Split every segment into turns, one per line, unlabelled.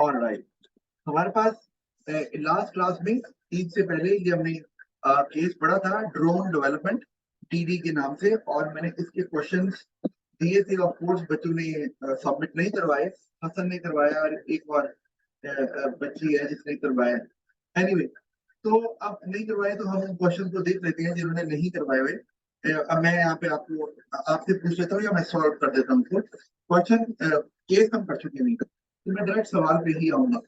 Alright, हमारे पास last class में ईद से पहले ये हमने केस पढ़ा था ड्रोन डेवलपमेंट टीडी के नाम से, और मैंने इसके क्वेश्चंस दिए थे। ऑफ कोर्स बच्चों ने सबमिट नहीं करवाए, हसन ने करवाया और एक और बच्ची है जिसने करवाया। एनीवे, तो अब नहीं करवाए तो हम क्वेश्चन को देख लेते हैं जिन्होंने नहीं करवाए हुए। अब मैं यहाँ पे आपको आपसे पूछ लेता हूँ या मैं सॉल्व कर देता हूँ क्वेश्चन। केस हम कर चुके नहीं, तो मैं डायरेक्ट सवाल पे ही आऊंगा।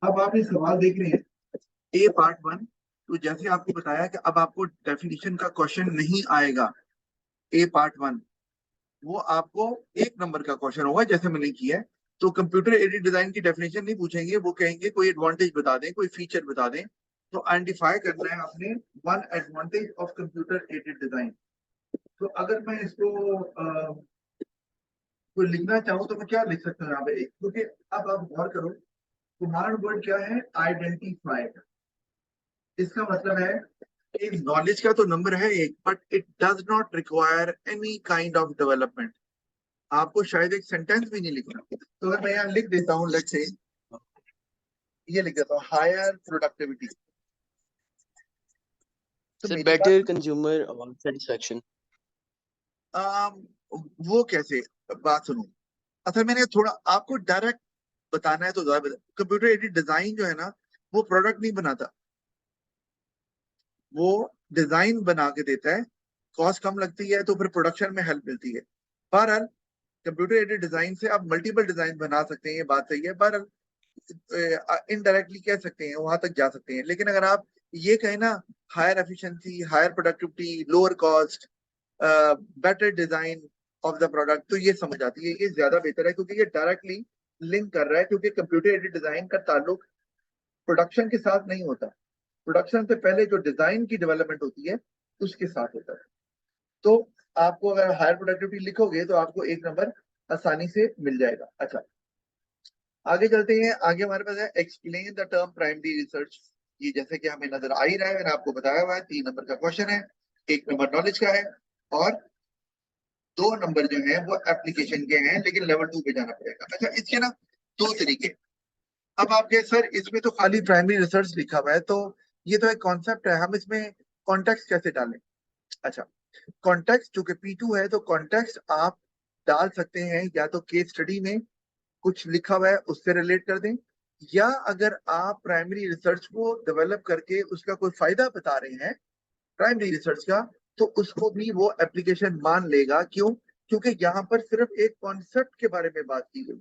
अब आप ये सवाल देख रहे हैं ए पार्ट 1। तो जैसे आपको बताया कि अब आपको डेफिनेशन का क्वेश्चन नहीं आएगा ए पार्ट 1, वो आपको एक नंबर का क्वेश्चन होगा जैसे मैंने किया है। तो कंप्यूटर एडेड डिजाइन की डेफिनेशन नहीं पूछेंगे, वो कहेंगे कोई एडवांटेज बता दें, कोई फीचर बता दें। तो आइडेंटिफाई करना है आपने one advantage of computer aided design. तो अगर मैं इसको कोई लिखना चाहूँ तो मैं क्या लिख सकता हूँ यहाँ पे, क्योंकि अब आप गौर करो तुम्हारा वर्ड क्या है, आइडेंटिफाई। इसका मतलब है कि नॉलेज का तो नंबर है एक, but it does not require any kind of development. आपको शायद एक सेंटेंस भी नहीं लिखना। तो अगर मैं यहाँ लिख देता हूँ, लेट्स से ये लिख देता हूँ हायर प्रोडक्टिविटी, तो
सर
मेरी
बेटर
बात
कंज्यूमर सेटिस्फेक्शन।
वो कैसे, बात सुनो। असल मैंने थोड़ा आपको डायरेक्ट बताना है तो कंप्यूटर एडेड डिजाइन जो है ना, वो प्रोडक्ट नहीं बनाता, वो डिजाइन बना के देता है। कॉस्ट कम लगती है तो फिर प्रोडक्शन में हेल्प मिलती है। बहरहाल कंप्यूटर एडेड डिजाइन से आप मल्टीपल डिजाइन बना सकते हैं, ये बात सही है। बहरहाल इनडायरेक्टली कह सकते हैं, वहां तक जा सकते हैं। लेकिन अगर आप ये कहें ना higher efficiency, higher productivity, lower cost, better design of the product, तो ये समझ आती है, ये ज्यादा बेहतर है क्योंकि ये डायरेक्टली लिंक कर रहा है। क्योंकि कंप्यूटर एडेड डिजाइन का ताल्लुक प्रोडक्शन के साथ नहीं होता, प्रोडक्शन से पहले जो डिजाइन की डेवलपमेंट होती है उसके साथ होता है। तो आपको अगर हायर प्रोडक्टिविटी लिखोगे तो आपको एक नंबर आसानी से मिल जाएगा। अच्छा, आगे चलते हैं। आगे हमारे पास है explain the term primary research. ये जैसे कि हमें नजर आ ही रहा है, मैंने आपको बताया हुआ है 3 नंबर का क्वेश्चन है, 1 नंबर नॉलेज का है और 2 नंबर जो है वो एप्लीकेशन के हैं, लेकिन लेवल 2 पे जाना पड़ेगा। अच्छा, इसके ना 2 तरीके। अब आप कहे सर इसमें तो खाली प्राइमरी रिसर्च लिखा हुआ है, तो ये तो एक कॉन्सेप्ट है, हम इसमें कॉन्टेक्स्ट कैसे डालें। अच्छा, कॉन्टेक्स्ट चूंकि P2 है तो कॉन्टेक्स्ट आप डाल सकते हैं या तो केस स्टडी में कुछ लिखा हुआ है उससे रिलेट कर दें, या अगर आप प्राइमरी रिसर्च को डेवलप करके उसका कोई फायदा बता रहे हैं प्राइमरी रिसर्च का, तो उसको भी वो एप्लीकेशन मान लेगा। क्यों? क्योंकि यहाँ पर सिर्फ एक कॉन्सेप्ट के बारे में बात की गई,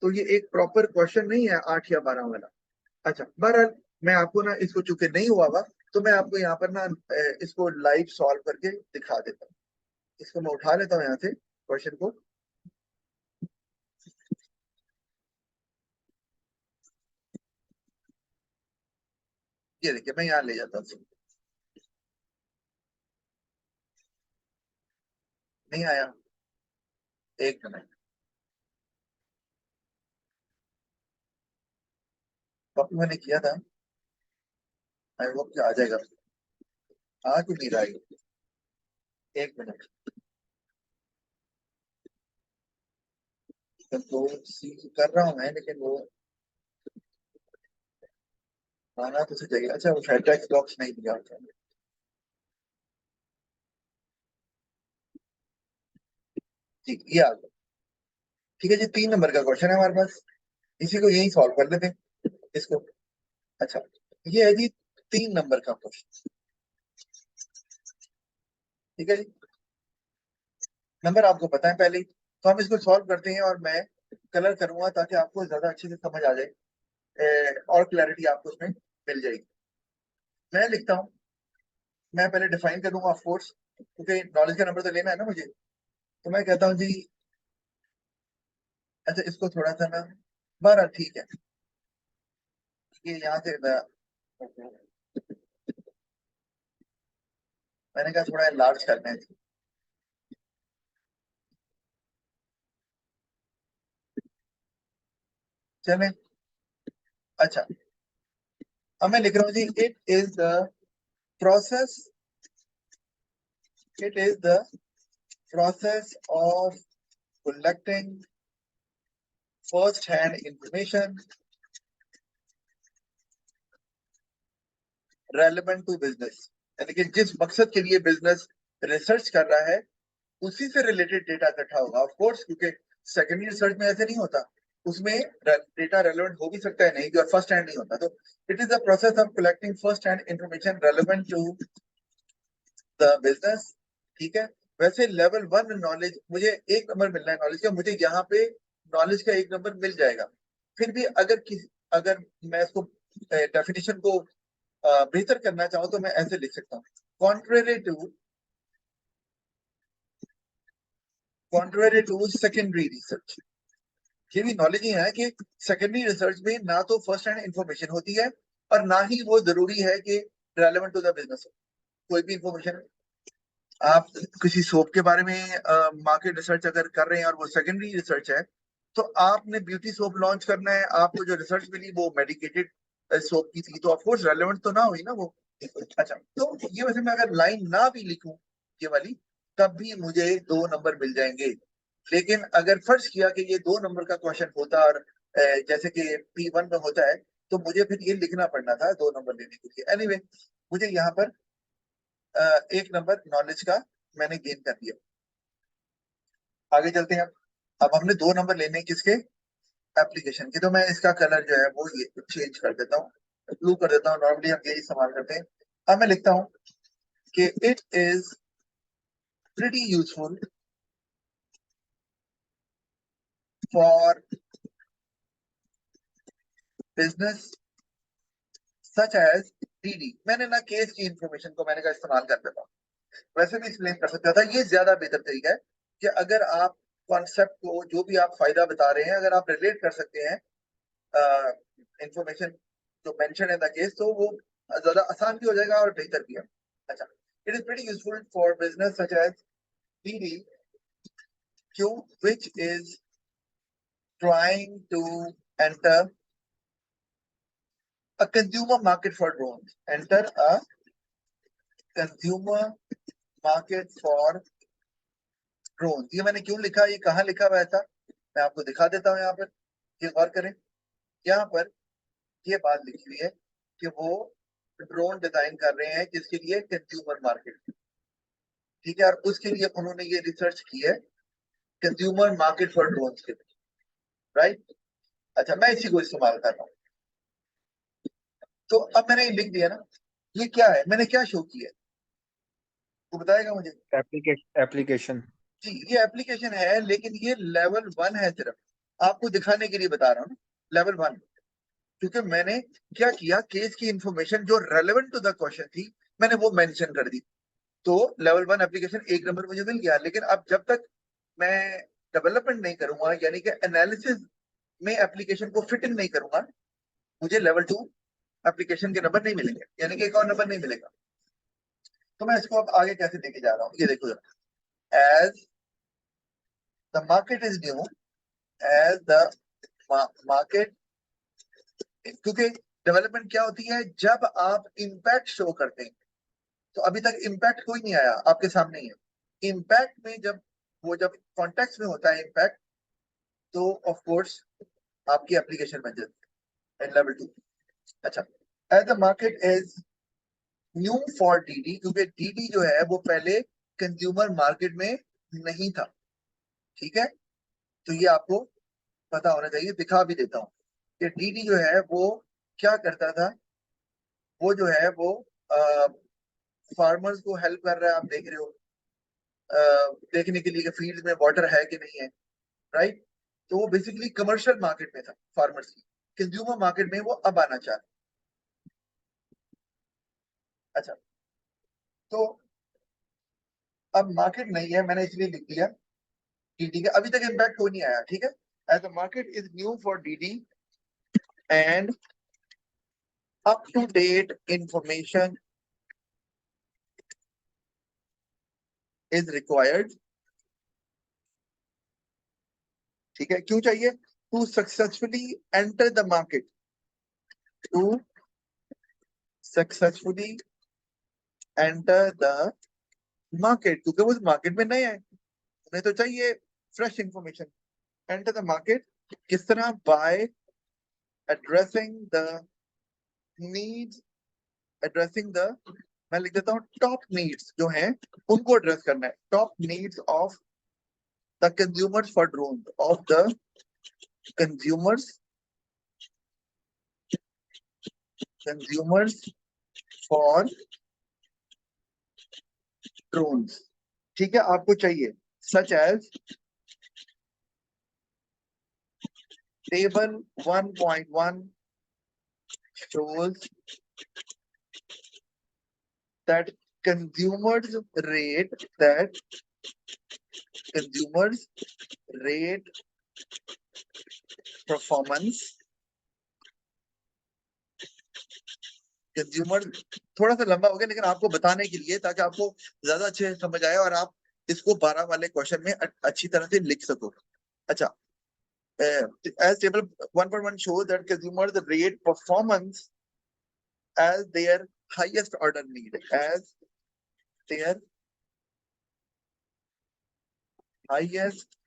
तो ये एक प्रॉपर क्वेश्चन नहीं है 8 या 12 वाला। अच्छा, बहरहाल मैं आपको ना इसको चूंकि नहीं हुआ हुआ, तो मैं आपको यहाँ पर ना इसको लाइव सॉल्व करके दिखा देता हूँ। इसको मैं उठा लेता हूँ यहाँ से क्वेश्चन को। ये देखिए मैं यहाँ ले जाता हूँ। नहीं आया, एक मिनट, कॉपी मैंने किया था, आई होप कि आ जाएगा। आ क्यों नहीं रहा है? एक मिनट, कंट्रोल सी कर रहा हूँ मैं, लेकिन वो आना तो चाहिए। अच्छा, वो शायद टेक्स्ट बॉक्स नहीं दिया होता। ठीक, ये आ गया। ठीक है जी, 3 नंबर का क्वेश्चन है हमारे पास, इसी को यही सॉल्व कर लेते हैं इसको। अच्छा, ये है जी 3 नंबर का क्वेश्चन। ठीक है जी, नंबर आपको पता है पहले ही, तो हम इसको सॉल्व करते हैं और मैं कलर करूंगा ताकि आपको ज्यादा अच्छे से समझ आ जाए, और क्लैरिटी आपको उसमें मिल जाएगी। मैं लिखता हूँ, मैं पहले डिफाइन करूंगा ऑफ कोर्स, क्योंकि नॉलेज का नंबर तो लेना है ना मुझे। तो मैं कहता हूँ जी, अच्छा इसको थोड़ा सा ना, 12 ठीक है, ये यहाँ से मैंने कहा थोड़ा लार्ज करना है। चले, अच्छा अब मैं लिख रहा हूँ जी, it is the process, it is the process of collecting first hand information relevant to business, यानी कि जिस मकसद के लिए बिजनेस रिसर्च कर रहा है उसी से रिलेटेड डेटा इकट्ठा होगा। ऑफ कोर्स, क्योंकि सेकेंडरी रिसर्च में ऐसे नहीं होता, उसमें डेटा रेलेवेंट हो भी सकता है नहीं भी, और फर्स्ट हैंड नहीं होता। तो it is the process of collecting first hand information relevant to the business. ठीक है। वैसे लेवल 1 नॉलेज, मुझे 1 नंबर मिलना है नॉलेज का, मुझे यहाँ पे नॉलेज का 1 नंबर मिल जाएगा। फिर भी अगर मैं इसको डेफिनेशन को बेहतर करना चाहूँ तो मैं ऐसे लिख सकता हूँ, कॉन्ट्रेरी टू सेकेंडरी रिसर्च। ये भी नॉलेज ही है कि सेकेंडरी रिसर्च में ना तो फर्स्ट हैंड इंफॉर्मेशन होती है और ना ही वो जरूरी है कि रेलेवेंट टू द बिजनेस हो। कोई भी इंफॉर्मेशन, आप किसी सोप के बारे में मार्केट रिसर्च अगर कर रहे हैं और वो सेकेंडरी रिसर्च है, तो आपने ब्यूटी सोप लॉन्च करना है, आपको जो रिसर्च मिली वो मेडिकेटेड सोप की थी, तो ऑफ कोर्स रेलेवेंट तो ना हुई ना वो। अच्छा, तो ये वैसे मैं अगर लाइन ना भी लिखूं ये वाली, तब भी मुझे 2 नंबर मिल जाएंगे। लेकिन अगर फर्ज किया कि ये 2 नंबर का क्वेश्चन होता और जैसे कि P1 में होता है, तो मुझे फिर ये लिखना पड़ना था 2 नंबर लेने के लिए। एनीवे, मुझे यहाँ पर 1 नंबर नॉलेज का मैंने गेन कर दिया। आगे चलते हैं। अब हमने 2 नंबर लेने किसके, एप्लीकेशन के। तो मैं इसका कलर जो है वो ये चेंज कर देता हूँ, ब्लू कर देता हूँ। नॉर्मली हम यही इस्तेमाल करते हैं। अब मैं लिखता हूँ कि it is pretty useful for business such as DD. मैंने ना केस की इंफॉर्मेशन को मैंने का इस्तेमाल कर देता हूँ। वैसे भी एक्सप्लेन कर सकता था, ये ज्यादा बेहतर तरीका है कि अगर आप कॉन्सेप्ट को, जो भी आप फायदा बता रहे हैं, अगर आप रिलेट कर सकते हैं इंफॉर्मेशन जो मेंशन है द केस, तो वो ज्यादा आसान भी हो जाएगा और बेहतर भी है। अच्छा, it is pretty useful for business such as DD Q which is trying to enter a consumer market for drones. Enter a consumer market for drones. ये मैंने क्यों लिखा, ये कहाँ लिखा हुआ था, मैं आपको दिखा देता हूँ। यहाँ पर ये गौर करें, यहाँ पर ये बात लिखी हुई है कि वो ड्रोन डिजाइन कर रहे हैं जिसके लिए कंज्यूमर मार्केट। ठीक है, और उसके लिए उन्होंने ये रिसर्च की है कंज्यूमर मार्केट फॉर ड्रोन्स के लिए, राइट। अच्छा, मैं इसी को इस्तेमाल कर रहा हूँ। तो अब मैंने ये लिख दिया ना, ये क्या है, मैंने क्या शो किया, वो बताएगा मुझे।
एप्लीकेशन।
जी, ये एप्लीकेशन है, लेकिन ये लेवल 1 है, सिर्फ आपको दिखाने के लिए बता रहा हूँ, लेवल 1। क्योंकि मैंने क्या किया, केस की इंफॉर्मेशन जो रेलेवेंट टू द क्वेश्चन थी मैंने वो मेंशन कर दी। तो लेवल 1 एप्लीकेशन 1 नंबर मुझे मिल गया। लेकिन अब जब तक मैं डेवलपमेंट नहीं करूंगा, यानी कि एनालिसिस में एप्लीकेशन को फिट इन नहीं करूंगा, मुझे लेवल 2 एप्लीकेशन के नंबर नहीं मिलेंगे, यानी कि एक और नंबर नहीं मिलेगा। तो मैं इसको अब आगे कैसे लेके जा रहा हूँ, ये देखो जरा। As the market is new, as the market, क्योंकि डेवलपमेंट क्या होती है, जब आप इम्पैक्ट शो करते हैं। तो अभी तक इम्पैक्ट कोई नहीं आया आपके सामने ही है। इम्पैक्ट में जब कॉन्टेक्स्ट में होता है इम्पैक्ट, तो ऑफ कोर्स आपकी एप्लीकेशन बन जाती है लेवल 2। अच्छा, as the market is new for DD, क्योंकि डीडी जो है वो पहले कंज्यूमर मार्केट में नहीं था। ठीक है, तो ये आपको पता होना चाहिए। दिखा भी देता हूँ कि डीडी जो है वो क्या करता था। वो जो है वो फार्मर्स को हेल्प कर रहा है, आप देख रहे हो, देखने के लिए कि फील्ड में वाटर है कि नहीं है, राइट। तो वो बेसिकली कमर्शियल मार्केट में था फार्मर्स की, कंज्यूमर मार्केट में वो अब आना चाह रहे। अच्छा, तो अब मार्केट नहीं है, मैंने इसलिए लिख दिया डीडी का अभी तक इम्पैक्ट कोई नहीं आया। ठीक है, as the market is new for DD and up to date information is required. ठीक है, क्यों चाहिए, to successfully enter the market, to successfully enter the market, क्योंकि वो मार्केट में नए हैं, उन्हें तो चाहिए fresh information. Enter the market किस तरह? By addressing the needs, addressing the, मैं लिख देता हूँ टॉप नीड्स जो हैं उनको एड्रेस करना है। Top needs of the consumers for drone, of the consumers, consumers for drones. ठीक है, आपको चाहिए such as table 1.1 shows that consumers rate that consumers rate performance, consumer, थोड़ा सा लंबा हो गया लेकिन आपको बताने के लिए ताकि आपको ज्यादा अच्छे से समझ आए और आप इसको 12 वाले क्वेश्चन में अच्छी तरह से लिख सको। अच्छा, as table 1.1 shows that consumers rate performance as their highest order need, as their highest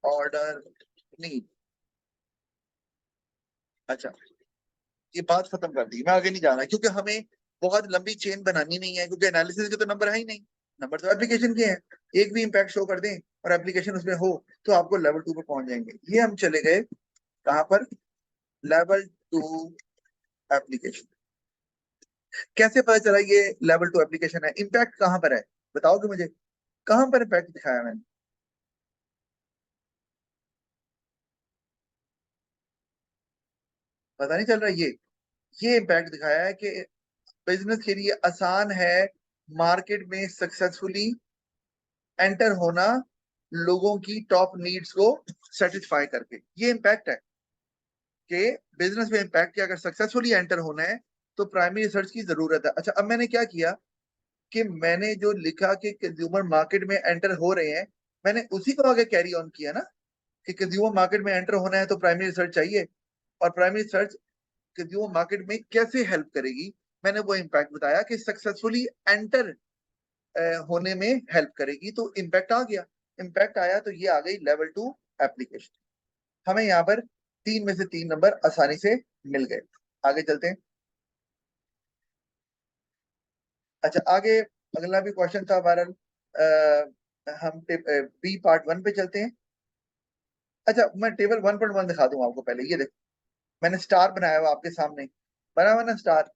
order need। अच्छा, ये बात खत्म कर दी, मैं आगे नहीं जाना क्योंकि हमें बहुत लंबी चेन बनानी नहीं है, क्योंकि एनालिसिस के तो नंबर है ही नहीं, नंबर तो एप्लीकेशन के हैं। एक भी इंपैक्ट शो कर दें और एप्लीकेशन उसमें हो तो आपको लेवल 2 पे पहुंच जाएंगे। ये हम चले गए कहां पर? Level 2 application. कैसे पता चला ये लेवल 2 एप्लीकेशन है? इंपैक्ट कहां पर है बताओगे मुझे? कहां पर इंपैक्ट दिखाया मैंने? पता नहीं चल रहा। ये इंपैक्ट दिखाया है कि बिजनेस के लिए आसान है मार्केट में सक्सेसफुली एंटर होना, लोगों की टॉप नीड्स को सेटिस्फाई करके। ये इंपैक्ट है कि बिजनेस में इंपैक्ट कि अगर सक्सेसफुली एंटर होना है तो प्राइमरी रिसर्च की जरूरत है। अच्छा, अब मैंने क्या किया कि मैंने जो लिखा कि कंज्यूमर मार्केट में एंटर हो रहे हैं, मैंने उसी को आगे कैरी ऑन किया ना कि कंज्यूमर मार्केट में एंटर होना है तो प्राइमरी रिसर्च चाहिए, और प्राइमरी रिसर्च कंज्यूमर मार्केट में कैसे हेल्प करेगी। मैंने वो इंपैक्ट बताया कि सक्सेसफुली एंटर होने में हेल्प करेगी, तो इंपैक्ट आ गया। इंपैक्ट आया तो ये आ गई लेवल 2 एप्लीकेशन। हमें यहाँ पर 3 में से 3 नंबर आसानी से मिल गए। आगे चलते हैं। अच्छा, आगे अगला भी क्वेश्चन था वायरल। हम बी पार्ट 1 पे चलते हैं। अच्छा, मैं टेबल 1.1 दिखा दूं आपको पहले। ये देखो, मैंने स्टार बनाया हुआ आपके सामने, बना हुआ ना स्टार।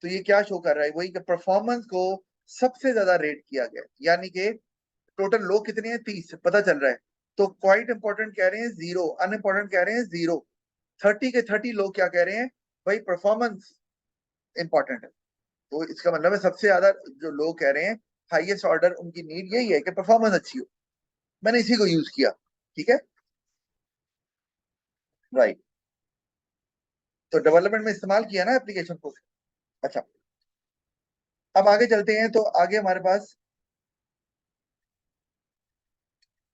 तो ये क्या शो कर रहा है? वही कि परफॉर्मेंस को सबसे ज्यादा रेट किया गया, यानी कि टोटल लोग कितने हैं? 30 पता चल रहा है। तो क्वाइट इंपॉर्टेंट कह रहे हैं 0, अनइम्पोर्टेंट कह रहे हैं 0। 30 के 30 लोग क्या कह रहे हैं? भाई परफॉर्मेंस इंपॉर्टेंट है। तो इसका मतलब है सबसे ज्यादा जो लोग कह रहे हैं हाईएस्ट ऑर्डर उनकी नीड यही है कि परफॉर्मेंस अच्छी हो। मैंने इसी को यूज किया। ठीक है, राइट। तो डेवलपमेंट में इस्तेमाल किया ना एप्लीकेशन को। अच्छा, अब आगे चलते हैं। तो आगे हमारे पास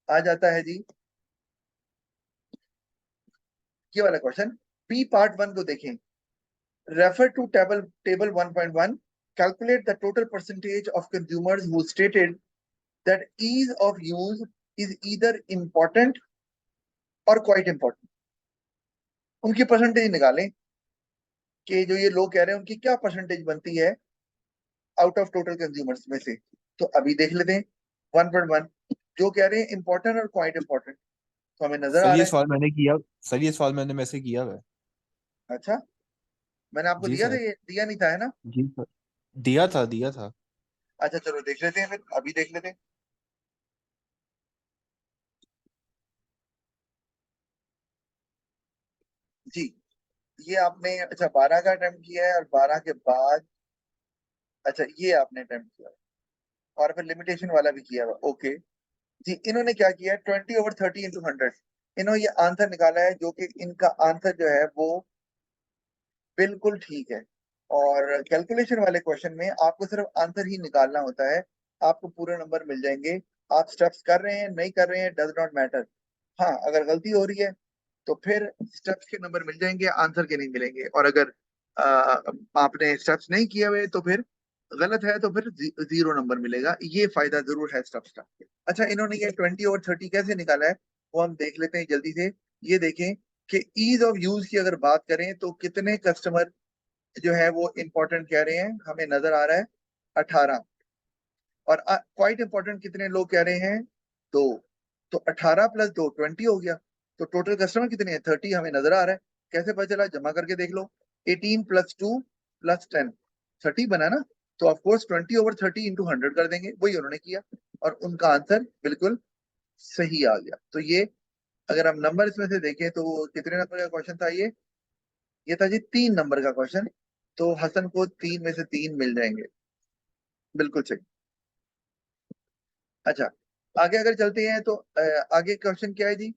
आ जाता है जी ये वाला क्वेश्चन। बी पार्ट 1 को देखें। Refer to table 1.1, calculate the total percentage of consumers who stated that ease of use is either important or quite important। उनकी परसेंटेज निकालें कि जो ये लोग कह रहे हैं उनकी क्या परसेंटेज बनती है आउट ऑफ टोटल कंज्यूमर्स में से। तो अभी देख लेते हैं 1.1 जो कह रहे हैं इंपॉर्टेंट और क्वाइट इंपॉर्टेंट, तो हमें नजर
सर
आ
ये
रहा है।
सवाल मैंने किया। सर ये सवाल मैंने में से किया है।
अच्छा, मैंने आपको
जी
दिया था?
सर।
ये दिया नहीं था, है ना?
जी सर। दिया था, दिया था।
अच्छा चलो देख लेते हैं, फिर अभी देख लेते हैं। जी, ये आपने अच्छा 12 का अटेम्प्ट किया है और 12 के बाद अच्छा ये आपने अटेम्प्ट किया है, और फिर लिमिटेशन वाला भी किया हुआ। ओके जी, इन्होंने क्या किया है? 20/30 × 100। इन्होंने ये आंसर निकाला है जो कि इनका आंसर जो है वो बिल्कुल ठीक है। और कैलकुलेशन वाले क्वेश्चन में आपको सिर्फ आंसर ही निकालना होता है, आपको पूरे नंबर मिल जाएंगे। आप स्टेप्स कर रहे हैं नहीं कर रहे हैं डज नॉट मैटर। हाँ, अगर गलती हो रही है तो फिर स्टेप्स के नंबर मिल जाएंगे, आंसर के नहीं मिलेंगे। और अगर आपने स्टेप्स नहीं किए हुए तो फिर गलत है तो फिर 0 नंबर मिलेगा। ये फायदा जरूर है स्टेप्स का। अच्छा, इन्होंने ये 20/30 कैसे निकाला है वो हम देख लेते हैं जल्दी से। ये देखें कि ईज ऑफ यूज की अगर बात करें तो कितने कस्टमर जो है वो इंपॉर्टेंट कह रहे हैं, हमें नजर आ रहा है 18। और क्वाइट इंपॉर्टेंट कितने लोग कह रहे हैं, 2। तो 18 प्लस 2 20 हो गया। तो टोटल कस्टमर कितने हैं, 30 हमें नजर आ रहा है। कैसे पता चला, जमा करके देख लो। 18 प्लस 2 प्लस 10 30 बना ना। तो ऑफकोर्स 20/30 इंटू 100 कर देंगे, वही उन्होंने किया और उनका आंसर बिल्कुल सही आ गया। तो ये अगर हम नंबर इसमें से देखें तो कितने नंबर का क्वेश्चन था ये था जी 3 नंबर का क्वेश्चन। तो हसन को 3 में से 3 मिल जाएंगे, बिल्कुल सही। अच्छा, आगे अगर चलते हैं तो आगे क्वेश्चन क्या है जी।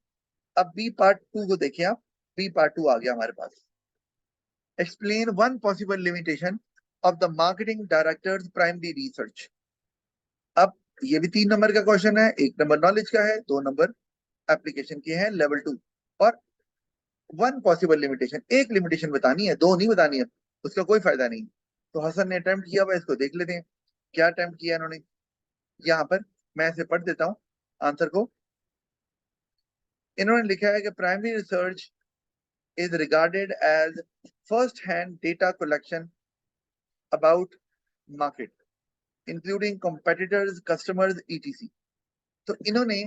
अब बी पार्ट 2 को देखिए आप। बी पार्ट 2 आ गया हमारे पास। Explain one possible limitation of the marketing directors primary research. अब ये भी 3 नंबर का क्वेश्चन है, 1 नंबर नॉलेज का है, 2 नंबर एप्लीकेशन के हैं लेवल 2। और वन पॉसिबल लिमिटेशन, एक लिमिटेशन बतानी है, 2 नहीं बतानी है, उसका कोई फायदा नहीं। तो हसन ने अटेम्प्ट किया हुआ, इसको देख लेते हैं क्या अटेम्प्ट किया इन्होंने। यहाँ पर मैं इसे पढ़ देता हूँ आंसर को। इन्होंने लिखा है कि primary research is regarded as first hand data collection about market including competitors, customers, etc। तो इन्होंने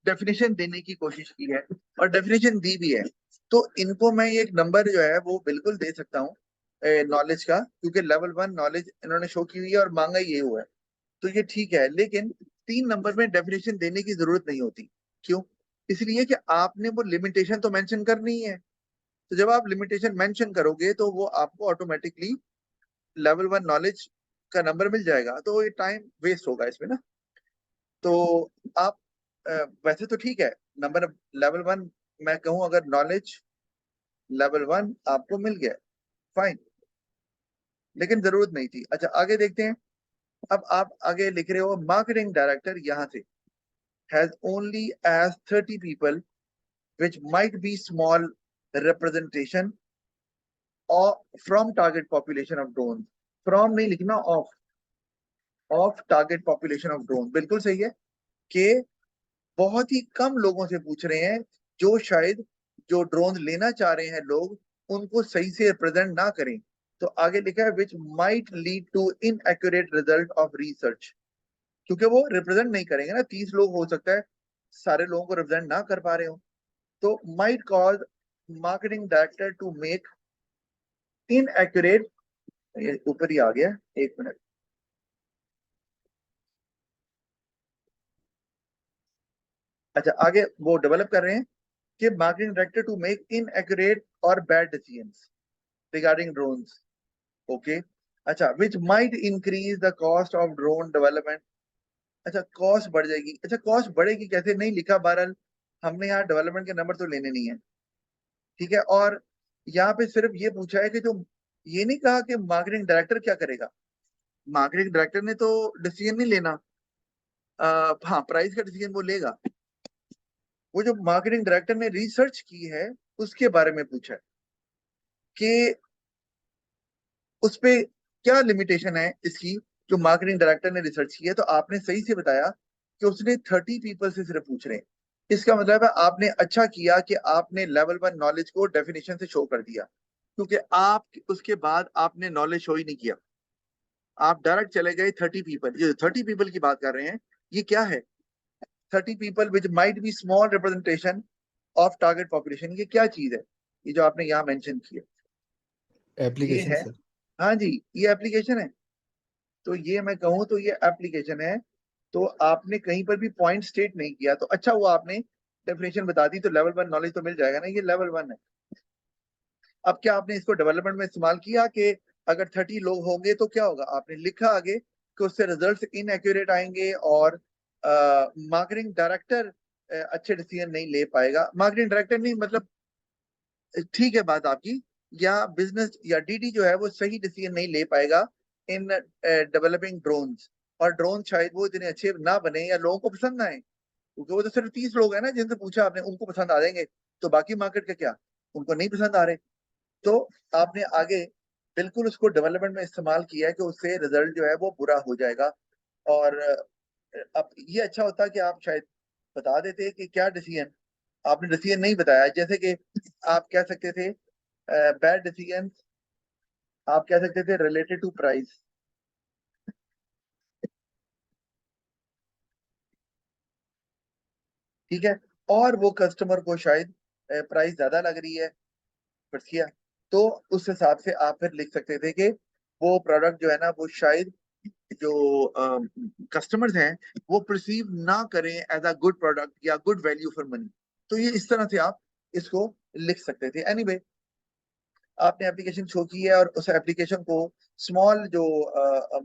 डेफिनेशन देने की कोशिश की है और डेफिनेशन दी भी है। तो इनको मैं एक नंबर जो है वो बिल्कुल दे सकता हूँ नॉलेज का, क्योंकि लेवल 1 नॉलेज इन्होंने शो की हुई है और मांगा ये हुआ है। तो ये ठीक है, लेकिन 3 नंबर में डेफिनेशन देने की जरूरत नहीं होती। क्यों? इसलिए कि आपने वो लिमिटेशन तो मेंशन करनी है। तो जब आप लिमिटेशन मेंशन करोगे तो वो आपको ऑटोमेटिकली लेवल 1 नॉलेज का नंबर मिल जाएगा, तो ये टाइम वेस्ट होगा इसमें ना। तो आप वैसे तो ठीक है, नंबर लेवल 1 मैं कहूं अगर नॉलेज लेवल 1 आपको मिल गया, फाइन, लेकिन जरूरत नहीं थी। अच्छा आगे देखते हैं। अब आप आगे लिख रहे हो मार्केटिंग डायरेक्टर यहां से has only as 30 people which might be small representation or from target population of drones। from नहीं लिखना, of target population of drone, बिल्कुल सही है कि बहुत ही कम लोगों से पूछ रहे हैं जो शायद जो ड्रोन लेना चाह रहे हैं लोग उनको सही से रिप्रेजेंट ना करें। तो आगे लिखा है which might lead to inaccurate result of research, क्योंकि वो रिप्रेजेंट नहीं करेंगे ना, 30 लोग हो सकता है सारे लोगों को रिप्रेजेंट ना कर पा रहे हो। तो might cause marketing director to make inaccurate, ये ऊपर ही आ गया, 1 मिनट। अच्छा आगे वो डेवलप कर रहे हैं कि marketing director to make inaccurate और bad decisions regarding drones. Okay. अच्छा which might increase the cost of drone development. अच्छा कॉस्ट बढ़ जाएगी। अच्छा कॉस्ट बढ़ेगी कैसे, नहीं लिखा, बहरहाल हमने यहाँ डेवलपमेंट के नंबर तो लेने नहीं है, ठीक है। और यहाँ पे सिर्फ ये पूछा है कि जो, ये नहीं कहा कि मार्केटिंग डायरेक्टर क्या करेगा। मार्केटिंग डायरेक्टर ने तो डिसीजन नहीं लेना, हाँ प्राइस का डिसीजन वो लेगा। वो जो मार्केटिंग डायरेक्टर ने रिसर्च की है उसके बारे में पूछा है कि उस पे क्या लिमिटेशन है इसकी, जो मार्केटिंग डायरेक्टर ने रिसर्च की है। तो आपने सही से बताया कि उसने 30 पीपल से सिर्फ पूछ रहे हैं। इसका मतलब है आपने अच्छा किया कि आपने लेवल 1 नॉलेज को डेफिनेशन से शो कर दिया, क्योंकि आप उसके बाद आपने नॉलेज शो ही नहीं किया, आप डायरेक्ट चले गए 30 पीपल। ये 30 पीपल की बात कर रहे हैं, ये क्या है, 30 people which might B small representation of target population, ये क्या चीज है, ये जो आपने यहाँ मेंशन की है ये
एप्लीकेशन
है।
सर।
हाँ जी, ये एप्लीकेशन है। तो ये मैं कहूँ तो ये एप्लीकेशन है। तो आपने कहीं पर भी पॉइंट स्टेट नहीं किया, तो अच्छा हुआ आपने डेफिनेशन बता दी, तो लेवल 1 नॉलेज तो मिल जाएगा ना, ये लेवल 1 है। अब क्या आपने इसको डेवलपमेंट में इस्तेमाल किया कि अगर 30 लोग होंगे तो क्या होगा, आपने लिखा आगे कि उससे रिजल्ट इनएक्यूरेट आएंगे और मार्केटिंग डायरेक्टर अच्छे डिसीजन नहीं ले पाएगा। मार्केटिंग डायरेक्टर नहीं मतलब, ठीक है बात आपकी, या बिजनेस या डीडी जो है वो सही डिसीजन नहीं ले पाएगा इन डेवलपिंग ड्रोन्स। और ड्रोन शायद वो इतने अच्छे ना बने या लोगों को पसंद ना आए, क्योंकि वो तो सिर्फ 30 लोग हैं ना जिनसे पूछा आपने, उनको पसंद आ जाएंगे, तो बाकी मार्केट का क्या, उनको नहीं पसंद आ रहे। तो आपने आगे बिल्कुल उसको डेवलपमेंट में इस्तेमाल किया है कि उससे रिजल्ट जो है वो बुरा हो जाएगा। और अब ये अच्छा होता कि आप शायद बता देते कि क्या डिसीजन, आपने डिसीजन नहीं बताया, जैसे कि आप कह सकते थे बैड डिसीजन, आप कह सकते थे रिलेटेड टू प्राइस। ठीक है, और वो कस्टमर को शायद प्राइस ज्यादा लग रही है, बट किया, तो उस हिसाब से आप फिर लिख सकते थे कि वो प्रोडक्ट जो है ना वो शायद जो कस्टमर्स हैं वो परसीव ना करें एज अ गुड प्रोडक्ट या गुड वैल्यू फॉर मनी। तो ये इस तरह से आप इसको लिख सकते थे। एनीवे आपने एप्लीकेशन शो की है और उस एप्लीकेशन को स्मॉल जो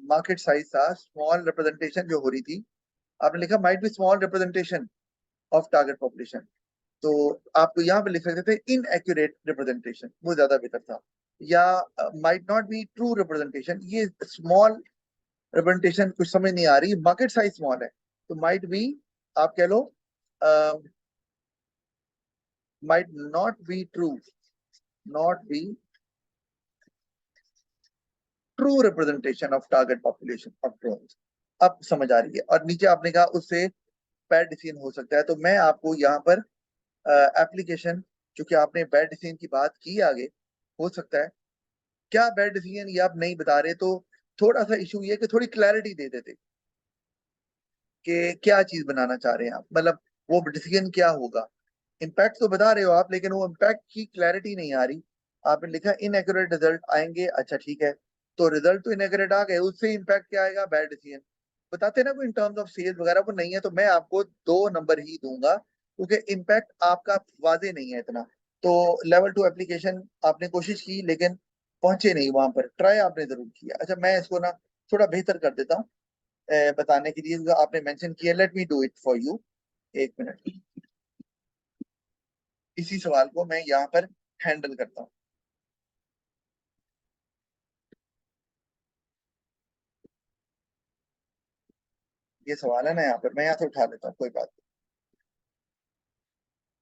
मार्केट साइज था, स्मॉल रिप्रेजेंटेशन जो हो रही थी, आपने लिखा might be small representation of target population. तो आपको यहाँ पे लिख सकते थे इनएक्यूरेट रिप्रेजेंटेशन, वो ज्यादा बेहतर था, या might not be true representation. ये स्मॉल रिप्रेजेंटेशन कुछ समझ नहीं आ रही, मार्केट साइज स्मॉल है, तो माइट बी, आप कह लो might not be true, not be true representation of target population of drones. अब समझ आ रही है। और नीचे आपने कहा उससे बैड डिसीजन हो सकता है, तो मैं आपको यहाँ पर एप्लीकेशन, चूंकि आपने बैड डिसीजन की बात की आगे, हो सकता है क्या बैड डिसीजन ये आप नहीं बता रहे, तो थोड़ा सा इशू ये कि थोड़ी क्लैरिटी दे देते कि क्या चीज बनाना चाह रहे हैं आप, मतलब वो डिसीजन क्या होगा। इम्पैक्ट तो बता रहे हो आप, लेकिन वो इम्पैक्ट की क्लैरिटी नहीं आ रही। आपने लिखा इनएक्यूरेट रिजल्ट आएंगे, अच्छा ठीक है, तो रिजल्ट तो इनएक्यूरेट आ गए, उससे इम्पैक्ट क्या आएगा, बैड डिसीजन। बताते ना कोई इन टर्म्स ऑफ सेल्स वगैरह वो नहीं है, तो मैं आपको 2 नंबर ही दूंगा, क्योंकि इम्पैक्ट आपका वाजे नहीं है इतना। तो लेवल 2 एप्लीकेशन आपने कोशिश की लेकिन पहुंचे नहीं वहां पर, ट्राई आपने जरूर किया। अच्छा मैं इसको ना थोड़ा बेहतर कर देता हूँ बताने के लिए, जो आपने मेंशन किया, let me do it for you. 1 minute, इसी सवाल को मैं यहाँ पर हैंडल करता हूँ। ये सवाल है ना यहाँ पर, मैं यहाँ से उठा लेता हूँ, कोई बात नहीं।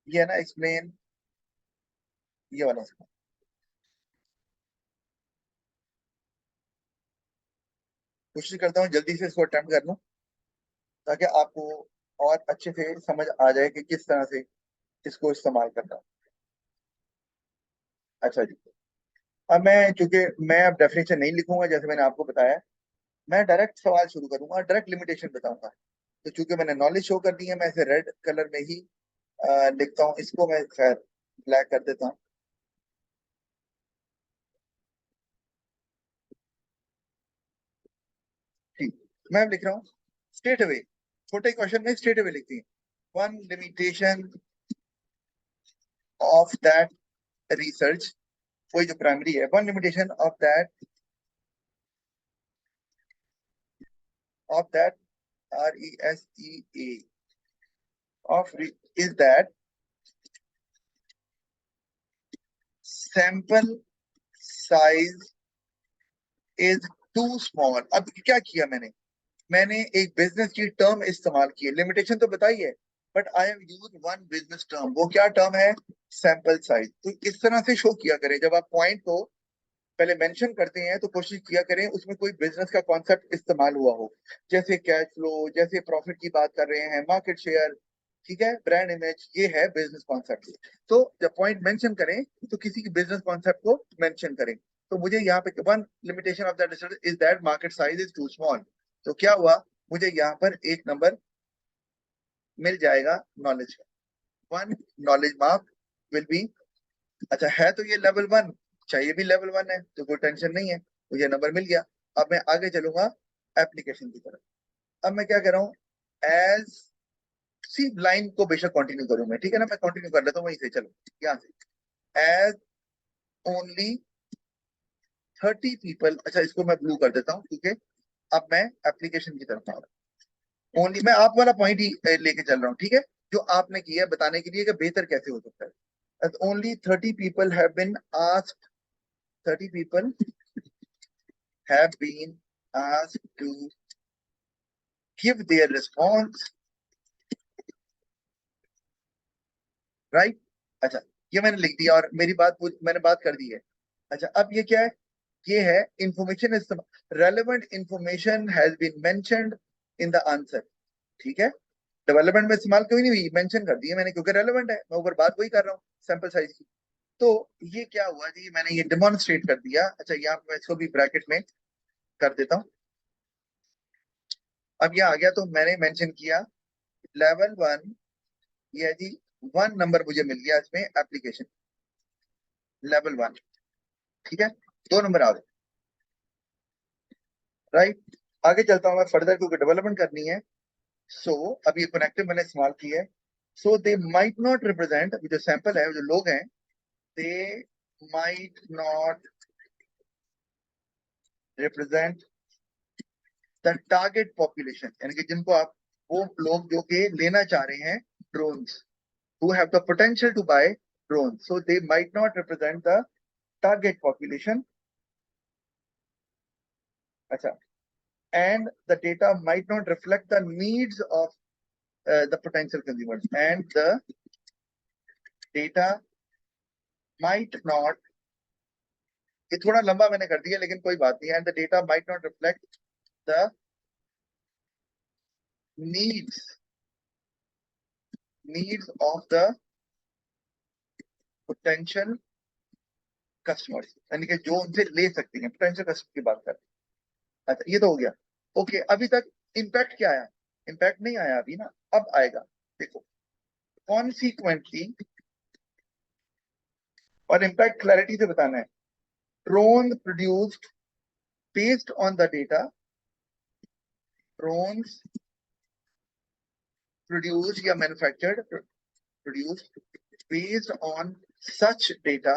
ये है ना एक्सप्लेन, ये वाला सवाल। कोशिश करता हूँ जल्दी से इसको अटेम्प्ट कर लूँ, ताकि आपको और अच्छे से समझ आ जाए कि किस तरह से इसको इस्तेमाल करना है। अच्छा जी, अब मैं चूंकि मैं अब डेफिनेशन नहीं लिखूंगा जैसे मैंने आपको बताया, मैं डायरेक्ट सवाल शुरू करूंगा, डायरेक्ट लिमिटेशन बताऊंगा। तो चूंकि मैंने नॉलेज शो कर दी है, मैं इसे रेड कलर में ही लिखता हूँ, इसको मैं खैर ब्लैक कर देता हूँ। ठीक, मैं अब लिख रहा हूँ स्ट्रेट अवे, छोटे क्वेश्चन में स्ट्रेट अवे लिखती है, one limitation of that research, वही जो प्राइमरी है, one limitation of that RESEA of is that sample size is too small। अब क्या किया मैंने, मैंने एक बिजनेस की टर्म इस्तेमाल की है, लिमिटेशन तो बताई है, but I have used one business term. वो क्या टर्म है, सैंपल साइज। तो इस तरह से शो किया करें, जब आप पॉइंट को पहले मेंशन करते हैं तो कोशिश किया करें उसमें कोई बिजनेस का कॉन्सेप्ट इस्तेमाल हुआ हो, जैसे कैश फ्लो, जैसे प्रॉफिट की बात कर रहे हैं, मार्केट शेयर, ठीक है, ब्रांड इमेज, ये है बिजनेस कॉन्सेप्ट। तो जब पॉइंट मेंशन करें तो किसी की बिजनेस कॉन्सेप्ट को मेंशन करें। तो मुझे यहाँ पे one limitation of that research is that market size is too small. तो क्या हुआ, मुझे यहाँ पर 1 नंबर मिल जाएगा नॉलेज का, one knowledge mark will be. अच्छा है तो ये लेवल 1, चाहिए भी लेवल 1 है, तो कोई टेंशन नहीं है, मुझे नंबर मिल गया। अब मैं आगे चलूंगा एप्लीकेशन की तरफ। अब मैं क्या कर रहा हूँ, एज, सी लाइन को बेशक कंटिन्यू करूं मैं, ठीक है ना, मैं कंटिन्यू कर लेता हूँ वहीं से, चलो यहाँ से, एज ओनली 30 पीपल। अच्छा इसको मैं ब्लू कर देता हूँ, ठीक है। अब मैं एप्लीकेशन की तरफ आ रहा हूँ, ओनली मैं आप वाला पॉइंट ही लेके चल रहा हूँ, ठीक है, जो आपने किया है बताने के लिए कि बेहतर कैसे हो सकता है। as only 30 people have been asked, 30 people have been asked to give their response, right? अच्छा, ये मैंने लिख दिया और मेरी बात मैंने बात कर दी है। अच्छा अब ये क्या है, ये है information is relevant information has been mentioned in the answer, ठीक है। डेवलपमेंट में इस्तेमाल क्यों नहीं हुई, मेंशन कर दिया मैंने क्योंकि रेलेवेंट है, मैं ऊपर बात वही कर रहा हूँ सैंपल साइज की। तो ये क्या हुआ जी, मैंने ये डेमोन्स्ट्रेट कर दिया। अच्छा यहाँ पे मैं इसको भी ब्रैकेट में कर देता हूँ। अब ये आ गया तो मैंने मेंशन किया लेवल 1, ये है जी 1 नंबर मुझे मिल गया इसमें एप्लीकेशन लेवल 1। ठीक है, 2 नंबर आ गए, राइट। आगे चलता हूँ मैं फर्दर क्योंकि डेवलपमेंट करनी है। सो अब ये कनेक्टिव मैंने इस्तेमाल किया है। सो दे माइट नॉट रिप्रेजेंट, जो सैंपल है जो लोग हैं, they might not represent the target population, यानी कि जिनको आप, वो लोग जो कि लेना चाह रहे हैं drones, who have the potential to buy drones, so they might not represent the target population. अच्छा, and the data might not reflect the needs of the potential consumers, and the data might not, ये थोड़ा लंबा मैंने कर दिया लेकिन कोई बात नहीं, and the data might not reflect the needs of the potential customers, यानी कि जो उनसे ले सकते हैं, potential customer की बात कर रहे हैं। अच्छा ये तो हो गया। ओके, अभी तक इम्पैक्ट क्या आया, इम्पैक्ट नहीं आया अभी ना, अब आएगा। देखो कॉन्सिक्वेंटली, और इम्पैक्ट क्लैरिटी से बताना है। Drone produced based on the data, drones produced या manufactured, produced based on such data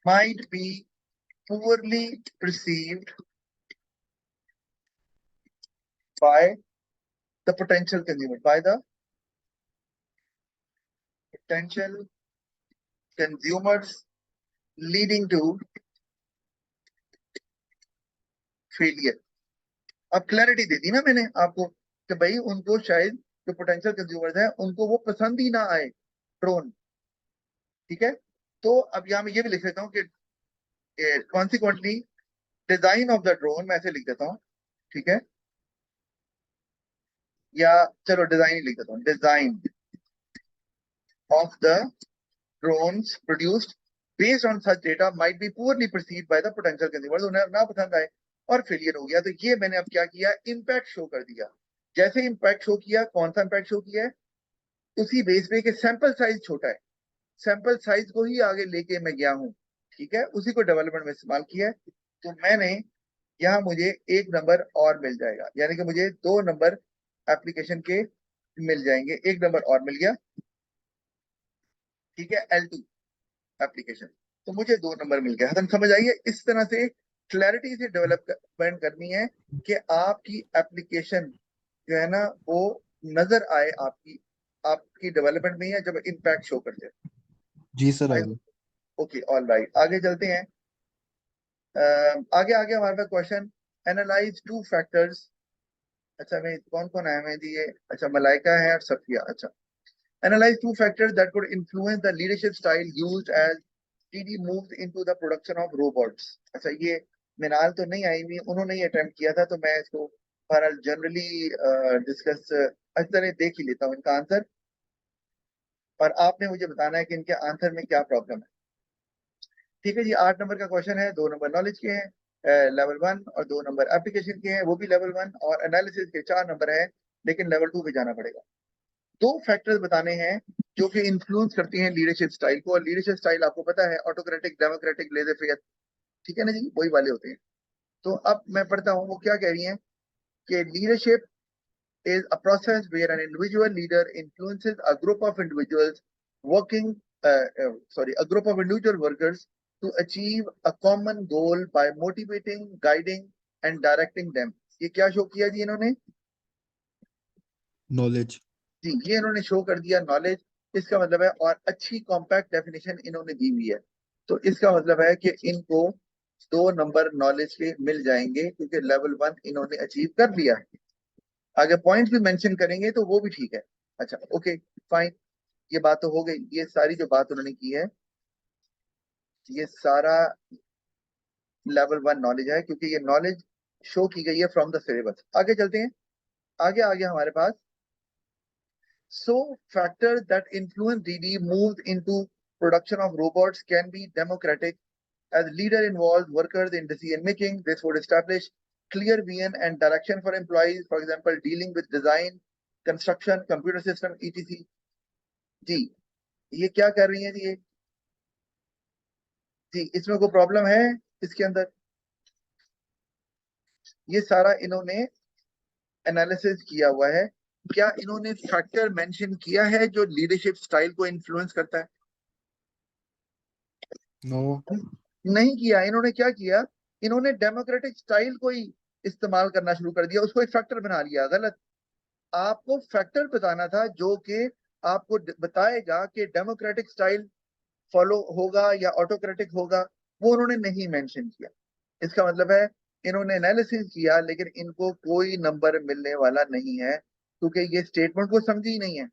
might be poorly perceived by the potential consumer, by the potential consumers, leading to failure। अब clarity दे दी ना मैंने आपको कि भाई उनको शायद, जो पोटेंशियल कंज्यूमर्स हैं उनको वो पसंद ही ना आए ड्रोन। ठीक है, तो अब यहाँ मैं ये भी लिख देता हूँ कि consequently design of the drone, मैं ऐसे लिख देता हूँ। ठीक है, या चलो डिजाइन ही लिख देता हूँ, design of the drones produced based on such data might be poorly perceived by the potential consumers, उन्हें ना पसंद आए और फेलियर हो गया। तो ये मैंने अब क्या किया, इम्पैक्ट शो कर दिया। जैसे इम्पैक्ट शो किया, कौन सा इम्पैक्ट शो किया है, उसी बेस पे कि सैंपल साइज छोटा है, सैंपल साइज को ही आगे लेके मैं गया हूं। ठीक है, उसी को डेवलपमेंट में इस्तेमाल किया है। तो मैंने यहाँ, मुझे 1 नंबर और मिल जाएगा, यानी कि मुझे 2 नंबर एप्लीकेशन के मिल जाएंगे, 1 नंबर और मिल गया। ठीक है, L2 एप्लीकेशन, तो मुझे 2 नंबर मिल गया। खत्म, समझ आइए। इस तरह से क्लैरिटी से डेवलपमेंट करनी है कि आपकी एप्लीकेशन जो है ना वो नजर आए आपकी आपकी डेवलपमेंट में, या जब इम्पैक्ट शो करते हैं।
जी सर, आगे।
ओके, ऑल राइट, आगे चलते हैं। आगे आगे हमारे पास क्वेश्चन, एनालाइज 2 फैक्टर्स। अच्छा, मैं कौन कौन आया मैं ये, अच्छा मलाइका है और सफिया। अच्छा, analyse 2 factors that could influence the leadership style used as TD moves into the production of robots. अच्छा, ये मिनाल तो नहीं आई हुई, उन्होंने ये अटेम्प्ट किया था, तो मैं इसको बहरहाल जनरली डिस्कस अच्छी तरह देख ही लेता हूँ इनका आंसर, और आपने मुझे बताना है कि इनके आंसर में क्या प्रॉब्लम है। ठीक है जी, 8 नंबर का क्वेश्चन है, 2 नंबर नॉलेज के हैं लेवल 1, और 2 नंबर एप्लीकेशन के हैं वो भी लेवल 1, और एनालिसिस के 4 नंबर है, लेकिन लेवल 2 पे जाना पड़ेगा। 2 फैक्टर्स बताने हैं जो कि इन्फ्लुएंस करती हैं लीडरशिप स्टाइल को, और लीडरशिप स्टाइल आपको पता है ऑटोक्रेटिक, डेमोक्रेटिक, लेजर फेयर। ठीक है ना जी, वही वाले होते हैं। तो अब मैं पढ़ता हूँ वो क्या कह रही हैं कि leadership is a process where an individual leader influences a group of individuals working, a group of individual workers to achieve a common goal by motivating, guiding and directing them। ये क्या शो किया जी इन्होंने,
knowledge.
जी ये इन्होंने show कर दिया knowledge. इसका मतलब है, और अच्छी कॉम्पैक्ट डेफिनेशन इन्होंने दी हुई है, तो इसका मतलब है कि इनको 2 नंबर नॉलेज के मिल जाएंगे क्योंकि लेवल 1 इन्होंने अचीव कर लिया है। आगे पॉइंट्स भी मेंशन करेंगे तो वो भी ठीक है। अच्छा ओके फाइन, ये बात तो हो गई। ये सारी जो बात उन्होंने की है, ये सारा लेवल 1 नॉलेज है, क्योंकि ये नॉलेज शो की गई है फ्रॉम द सिलेबस। आगे चलते हैं, आगे आ गया हमारे पास। So factors that influence DD moves into production of robots can be democratic as leader involves workers in decision making. This would establish clear vision and direction for employees, for example, dealing with design, construction, computer system, etc. जी, ये क्या कर रही है जी ये? जी, इसमें कोई problem है इसके अंदर? ये सारा इन्होंने एनालिसिस किया हुआ है। क्या इन्होंने फैक्टर मेंशन किया है जो लीडरशिप स्टाइल को इन्फ्लुएंस करता है?
नो।
नहीं किया। इन्होंने क्या किया, इन्होंने डेमोक्रेटिक स्टाइल को ही इस्तेमाल करना शुरू कर दिया, उसको एक फैक्टर बना लिया। गलत। आपको फैक्टर बताना था जो कि आपको बताएगा कि डेमोक्रेटिक स्टाइल फॉलो होगा या ऑटोक्रेटिक होगा, वो उन्होंने नहीं मेंशन किया। इसका मतलब है इन्होंने एनालिसिस किया लेकिन इनको कोई नंबर मिलने वाला नहीं है, क्योंकि ये स्टेटमेंट को समझी ही नहीं है।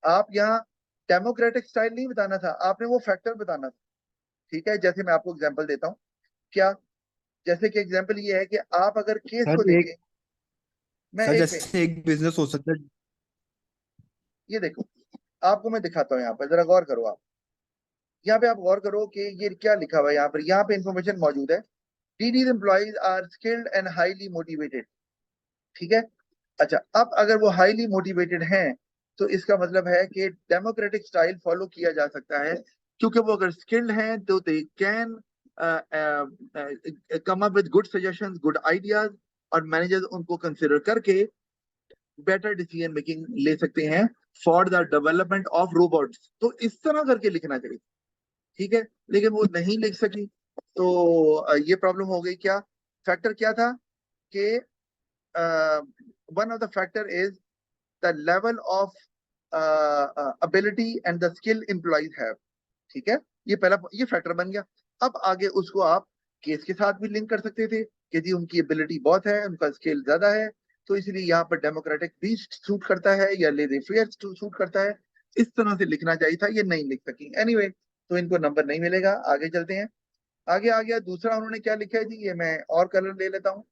आप यहाँ डेमोक्रेटिक स्टाइल नहीं बताना था, आपने वो फैक्टर बताना था। ठीक है, जैसे मैं आपको एग्जांपल देता हूँ। क्या? जैसे कि एग्जांपल ये है कि आप अगर केस को
सर
देखें।
एक
मैं
सर
एक मिनट,
जैसे एक बिजनेस हो सकता है।
ये देखो, आपको मैं दिखाता हूँ, यहाँ पर जरा गौर करो आप। यहाँ पे आप गौर करो कि ये क्या लिखा हुआ है। यहाँ पे इंफॉर्मेशन मौजूद है। DD's employees are skilled and highly motivated. ठीक है। अच्छा, अब अगर वो हाईली मोटिवेटेड हैं तो इसका मतलब है कि डेमोक्रेटिक स्टाइल फॉलो किया जा सकता है, क्योंकि वो अगर स्किल्ड हैं तो they can come up with good suggestions, good ideas, और मैनेजर्स उनको कंसिडर करके बेटर डिसीजन मेकिंग ले सकते हैं for the development of robots. तो इस तरह करके लिखना चाहिए। ठीक है, लेकिन वो नहीं लिख सकी, तो ये प्रॉब्लम हो गई। क्या फैक्टर क्या था कि one of the factor is the level of ability and the skill employees have. ठीक है, ये पहला ये फैक्टर बन गया। अब आगे उसको आप केस के साथ भी लिंक कर सकते थे कि जी उनकी एबिलिटी बहुत है, उनका स्किल ज्यादा है, तो इसलिए यहाँ पर डेमोक्रेटिक भी सूट करता है या लेज़ी फेयर सूट करता है। इस तरह से लिखना चाहिए था, ये नहीं लिख सकी। एनीवे, तो इनको नंबर नहीं मिलेगा। आगे चलते हैं। आगे आ गया दूसरा, उन्होंने क्या लिखा है जी, ये मैं और कलर ले लेता हूँ।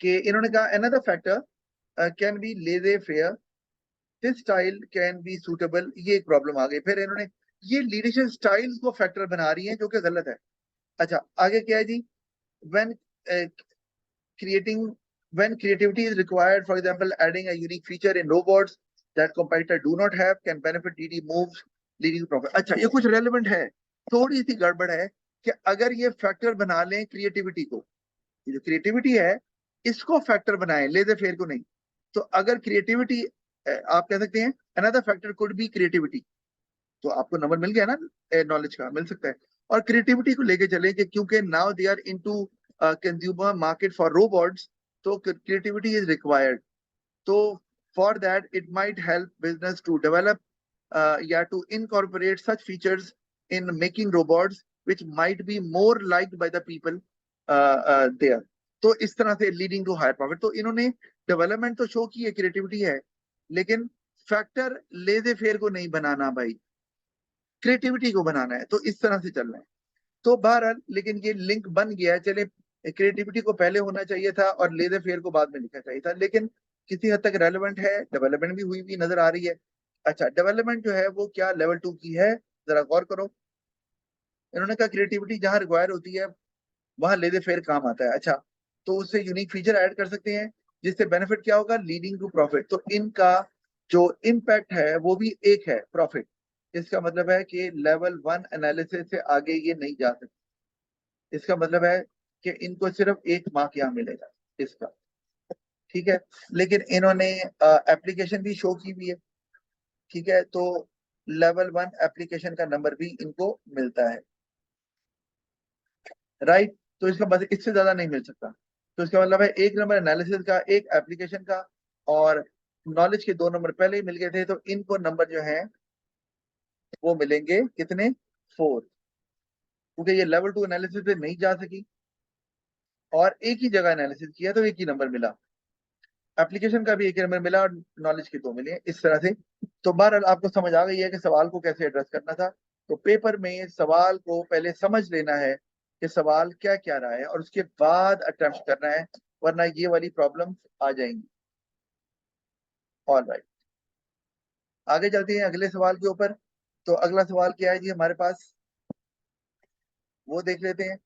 कि इन्होंने कहा another factor can be lazy fair, this style can be suitable. ये एक प्रॉब्लम आ गई। फिर इन्होंने ये लीडरशिप स्टाइल्स को फैक्टर बना रही है जो कि गलत है। अच्छा, आगे क्या है जी, when creating when creativity is required, for example adding a unique feature in robots that competitor do not have can benefit DD moves leading to profit। अच्छा, ये कुछ रेलेवेंट है, थोड़ी सी गड़बड़ है कि अगर ये फैक्टर बना लें क्रिएटिविटी को, ये जो क्रिएटिविटी है इसको फैक्टर बनाएं, लेजर फेयर को नहीं। तो अगर क्रिएटिविटी, आप कह सकते हैं another factor could be creativity, तो आपको नंबर मिल गया ना, नॉलेज का मिल सकता है। और क्रिएटिविटी को लेके चले कि क्योंकि now they are into consumer market for robots, तो क्रिएटिविटी इज रिक्वायर्ड। तो for that it might help business to develop या to incorporate such features in making robots which might be more liked by the people there. तो इस तरह से leading to hire profit. तो इन्होंने development तो show की है, क्रिएटिविटी है, लेकिन फैक्टर लेजे फेयर को नहीं बनाना भाई, क्रिएटिविटी को बनाना है। तो इस तरह से चलना है। तो बहरहाल, लेकिन ये लिंक बन गया है। चले, क्रिएटिविटी को पहले होना चाहिए था और लेजर फेयर को बाद में लिखना चाहिए था, लेकिन किसी हद तक रेलेवेंट है, डेवलपमेंट भी हुई नजर आ रही है। अच्छा, डेवलपमेंट जो है वो क्या लेवल 2 की है, जरा गौर करो। इन्होंने कहा क्रिएटिविटी जहां रिक्वायर होती है वहां लेजर फेयर काम आता है। अच्छा, तो उससे यूनिक फीचर ऐड कर सकते हैं जिससे बेनिफिट क्या होगा, लीडिंग टू प्रॉफिट। तो इनका जो इम्पैक्ट है वो भी एक है, प्रॉफिट। इसका मतलब है कि लेवल 1 एनालिसिस से आगे ये नहीं जा सकते। इसका मतलब है कि इनको सिर्फ 1 मार्क यहाँ मिलेगा इसका। ठीक है, लेकिन इन्होंने एप्लीकेशन भी शो की भी है। ठीक है, तो लेवल 1 एप्लीकेशन का नंबर भी इनको मिलता है। राइट, तो इसका मतलब इससे ज्यादा नहीं मिल सकता। तो इसका मतलब है 1 नंबर एनालिसिस का, 1 एप्लीकेशन का, और नॉलेज के 2 नंबर पहले ही मिल गए थे, तो इनको नंबर जो है वो मिलेंगे कितने, 4। क्योंकि ये लेवल 2 एनालिसिस से नहीं जा सकी और एक ही जगह एनालिसिस किया तो एक ही नंबर मिला। एप्लीकेशन का भी एक ही नंबर मिला और नॉलेज के 2 मिले, इस तरह से। तो बहरहाल आपको समझ आ गई है कि सवाल को कैसे एड्रेस करना था। तो पेपर में सवाल को पहले समझ लेना है कि सवाल क्या क्या रहा है और उसके बाद अटेम्प्ट करना है, वरना ये वाली प्रॉब्लम आ जाएंगी। ऑलराइट, आगे चलते हैं अगले सवाल के ऊपर। तो अगला सवाल क्या है जी हमारे पास, वो देख लेते हैं।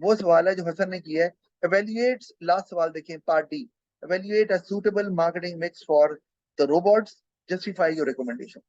वो सवाल है जो हसन ने किया है। एवेल्युएट, लास्ट सवाल देखें, part D. Evaluate a suitable marketing mix for the robots, justify your recommendation.